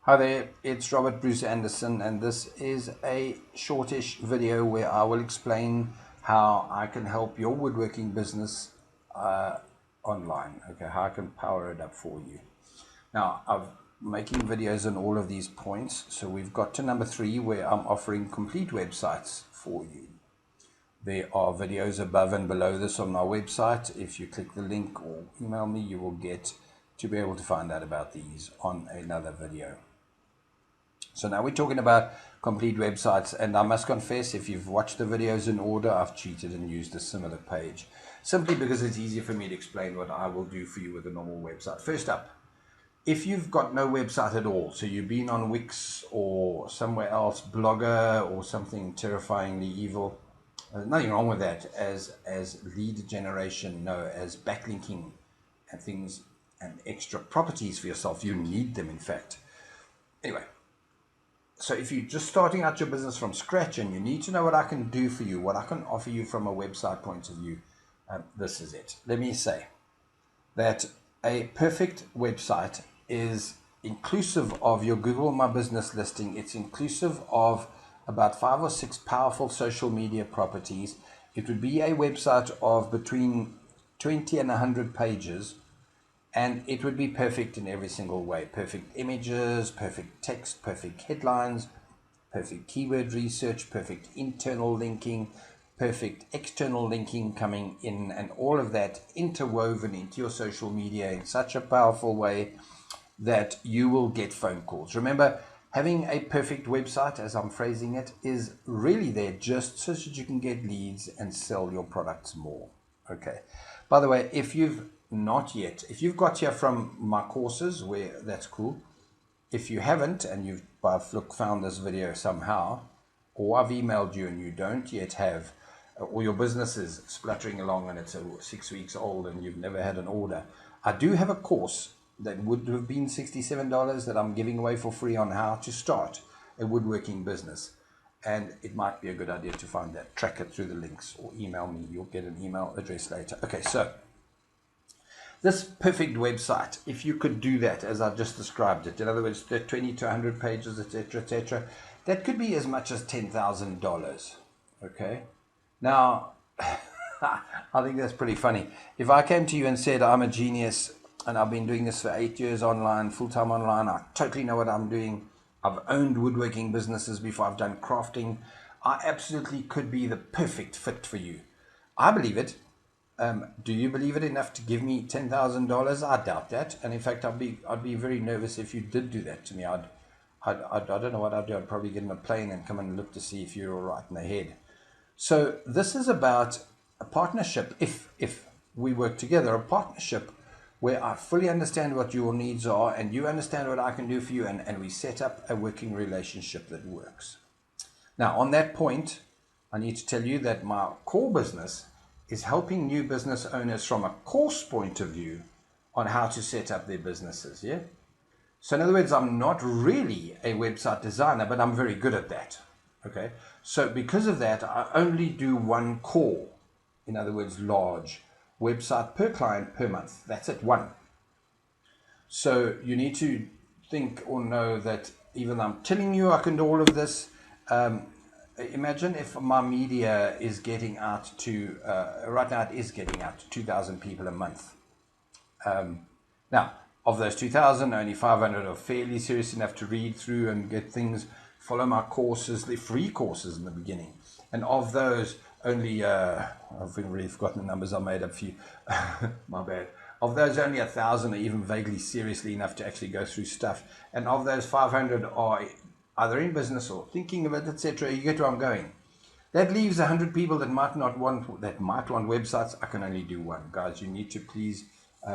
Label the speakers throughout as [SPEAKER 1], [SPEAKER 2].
[SPEAKER 1] Hi there, it's Robert Bruce Anderson, and this is a shortish video where I will explain how I can help your woodworking business online. Okay, how I can power it up for you. Now, I'm making videos on all of these points, so we've got to number 3 where I'm offering complete websites for you. There are videos above and below this on my website. If you click the link or email me, you will get to be able to find out about these on another video. So now we're talking about complete websites, and I must confess, if you've watched the videos in order, I've cheated and used a similar page, simply because it's easier for me to explain what I will do for you with a normal website. First up, if you've got no website at all, so you've been on Wix or somewhere else, Blogger or something terrifyingly evil, there's nothing wrong with that as lead generation, no, as backlinking and things and extra properties for yourself. You need them, in fact. Anyway, so if you're just starting out your business from scratch and you need to know what I can do for you, what I can offer you from a website point of view, this is it. Let me say that a perfect website is inclusive of your Google My Business listing. It's inclusive of about 5 or 6 powerful social media properties. It would be a website of between 20 and 100 pages. And it would be perfect in every single way. Perfect images, perfect text, perfect headlines, perfect keyword research, perfect internal linking, perfect external linking coming in, and all of that interwoven into your social media in such a powerful way that you will get phone calls. Remember, having a perfect website, as I'm phrasing it, is really there just so that you can get leads and sell your products more. Okay. By the way, if you've not yet, if you've got here from my courses, where that's cool. If you haven't, and you've by fluke found this video somehow, or I've emailed you and you don't yet have, or your business is spluttering along and it's 6 weeks old and you've never had an order, I do have a course that would have been $67 that I'm giving away for free on how to start a woodworking business. And it might be a good idea to find that. Track it through the links or email me. You'll get an email address later. Okay, so this perfect website, if you could do that as I've just described it, in other words, 20 to 100 pages, etc., that could be as much as $10,000. Okay, now I think that's pretty funny. If I came to you and said, I'm a genius and I've been doing this for 8 years online, full-time online, I totally know what I'm doing, I've owned woodworking businesses before, I've done crafting, I absolutely could be the perfect fit for you. I believe it. Do you believe it enough to give me $10,000? I doubt that. And in fact, I'd be very nervous if you did do that to me. I don't know what I'd do. I'd probably get in a plane and come and look to see if you're all right in the head. So this is about a partnership. If we work together, a partnership where I fully understand what your needs are and you understand what I can do for you, and we set up a working relationship that works. Now, on that point, I need to tell you that my core business is helping new business owners from a course point of view on how to set up their businesses. Yeah. So in other words, I'm not really a website designer, but I'm very good at that. Okay. So because of that, I only do one core, in other words, large website per client per month. That's it, one. So you need to think or know that even though I'm telling you I can do all of this, imagine if my media is getting out to, right now it is getting out to 2,000 people a month. Now, of those 2,000, only 500 are fairly serious enough to read through and get things, follow my courses, the free courses in the beginning. And of those, only, I've really forgotten the numbers I made up for you, my bad. Of those, only 1,000 are even vaguely seriously enough to actually go through stuff. And of those, 500 are either in business or thinking of it, etc. You get where I'm going. That leaves 100 people that might want websites. I can only do one. Guys, you need to please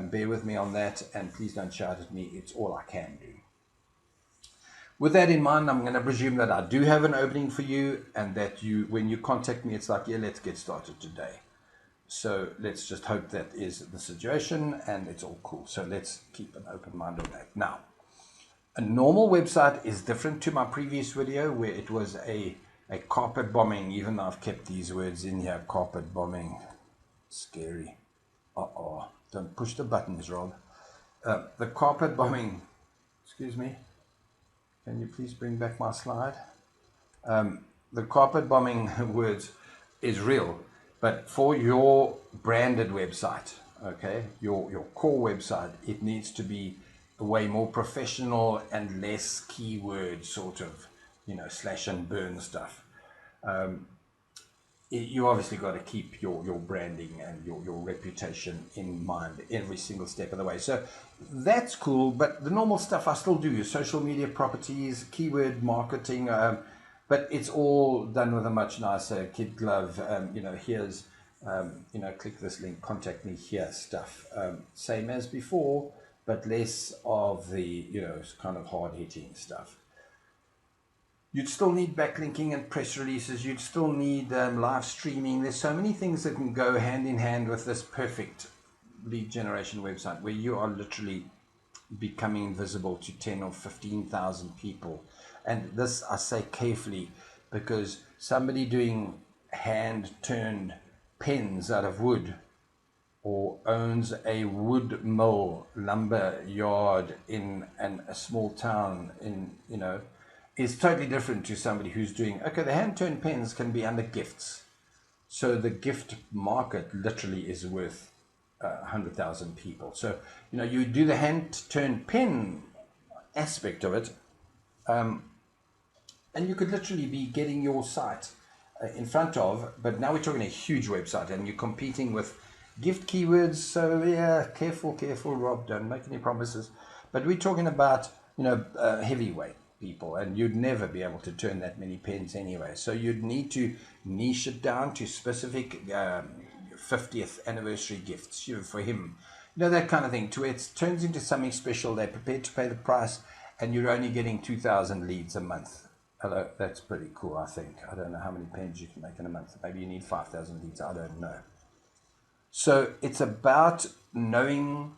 [SPEAKER 1] bear with me on that, and please don't shout at me. It's all I can do. With that in mind, I'm going to presume that I do have an opening for you, and that you, when you contact me, it's like, yeah, let's get started today. So let's just hope that is the situation and it's all cool. So let's keep an open mind on that. Now, a normal website is different to my previous video where it was a carpet bombing, even though I've kept these words in here, carpet bombing. Scary. Don't push the buttons, Rob. The carpet bombing, excuse me. Can you please bring back my slide? The carpet bombing words is real, but for your branded website, okay, your core website, it needs to be way more professional and less keyword sort of, slash and burn stuff. You obviously got to keep your branding and your reputation in mind every single step of the way. So that's cool, but the normal stuff I still do, social media properties, keyword marketing, but it's all done with a much nicer kid glove. Here's, click this link, contact me here stuff. Same as before, but less of the, kind of hard-hitting stuff. You'd still need backlinking and press releases. You'd still need live streaming. There's so many things that can go hand in hand with this perfect lead generation website where you are literally becoming visible to 10 or 15,000 people. And this I say carefully because somebody doing hand-turned pens out of wood or owns a wood mill lumber yard in a small town is totally different to somebody who's doing, the hand-turned pens can be under gifts. So the gift market literally is worth 100,000 people. So, you do the hand-turned pen aspect of it, and you could literally be getting your site in front of, but now we're talking a huge website and you're competing with gift keywords. So yeah, careful, Rob, don't make any promises. But we're talking about, heavyweight people, and you'd never be able to turn that many pens anyway. So you'd need to niche it down to specific 50th anniversary gifts for him, that kind of thing, to where it turns into something special. They're prepared to pay the price, and you're only getting 2,000 leads a month. Hello, that's pretty cool, I think. I don't know how many pens you can make in a month. Maybe you need 5,000 leads. I don't know. So it's about knowing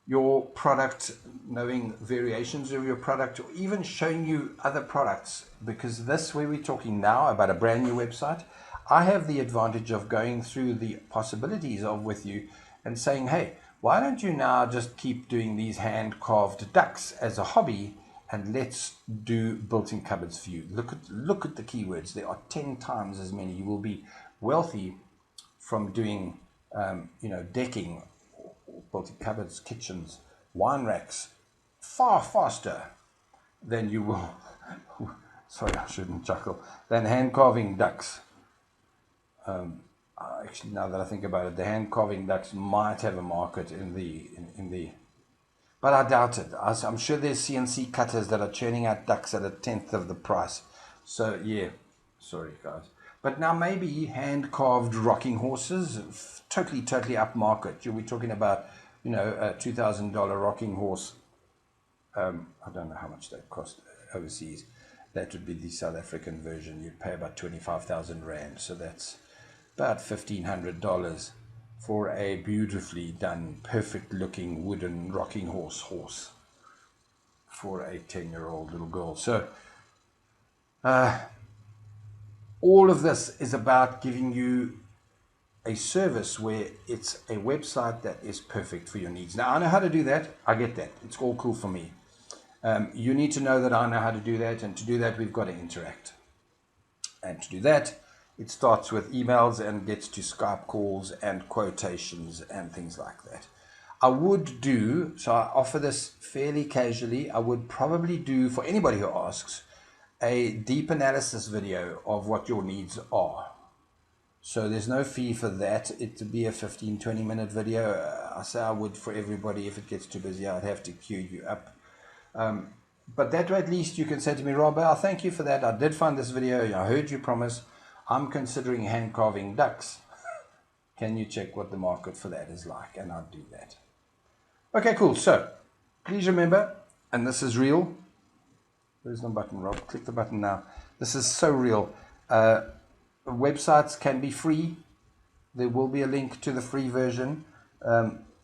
[SPEAKER 1] your product, knowing variations of your product, or even showing you other products, because this where we're talking now about a brand new website, I have the advantage of going through the possibilities of with you and saying, hey, why don't you now just keep doing these hand-carved ducks as a hobby, and let's do built-in cupboards for you. Look at the keywords. There are 10 times as many. You will be wealthy from doing decking, built-in cupboards, kitchens, wine racks, far faster than you will, sorry, I shouldn't chuckle, than hand carving ducks. Actually, now that I think about it, the hand carving ducks might have a market in the, but I doubt it. I'm sure there's CNC cutters that are churning out ducks at 1/10 of the price. So yeah, sorry guys. But now maybe hand-carved rocking horses, totally upmarket. We're talking about, a $2,000 rocking horse. I don't know how much that cost overseas. That would be the South African version. You'd pay about 25,000 Rand. So that's about $1,500 for a beautifully done, perfect-looking wooden rocking horse for a 10-year-old little girl. So all of this is about giving you a service where it's a website that is perfect for your needs. Now, I know how to do that. I get that. It's all cool for me. You need to know that I know how to do that. And to do that, we've got to interact. And to do that, it starts with emails and gets to Skype calls and quotations and things like that. I would do, so I offer this fairly casually, I would probably do, for anybody who asks, a deep analysis video of what your needs are. So there's no fee for that. It would be a 15-20 minute video. I say I would for everybody. If it gets too busy, I'd have to queue you up. But that way at least you can say to me, Rob, thank you for that. I did find this video. I heard you promise. I'm considering hand carving ducks. Can you check what the market for that is like? And I'll do that. Okay, cool. So please remember, and this is real. There's no button, Rob. Click the button now. This is so real. Websites can be free. There will be a link to the free version.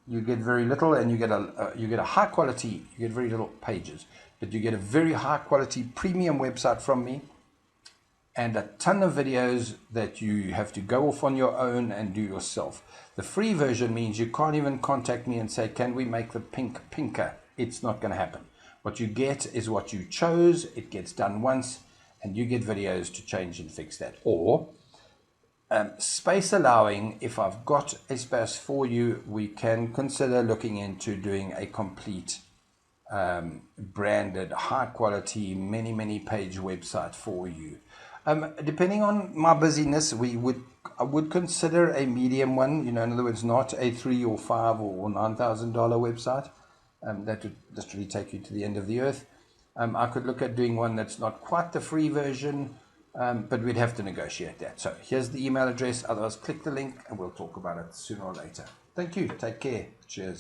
[SPEAKER 1] You get very little, and you get a high quality. You get very little pages, but you get a very high quality premium website from me, and a ton of videos that you have to go off on your own and do yourself. The free version means you can't even contact me and say, can we make the pink pinker? It's not going to happen. What you get is what you chose. It gets done once, and you get videos to change and fix that. Or space allowing, if I've got a space for you, we can consider looking into doing a complete branded, high quality, many page website for you. Depending on my busyness, I would consider a medium one. In other words, not a $3,000 or $5,000 or $9,000 website. That would literally take you to the end of the earth. I could look at doing one that's not quite the free version, but we'd have to negotiate that. So here's the email address. Otherwise, click the link and we'll talk about it sooner or later. Thank you. Take care. Cheers.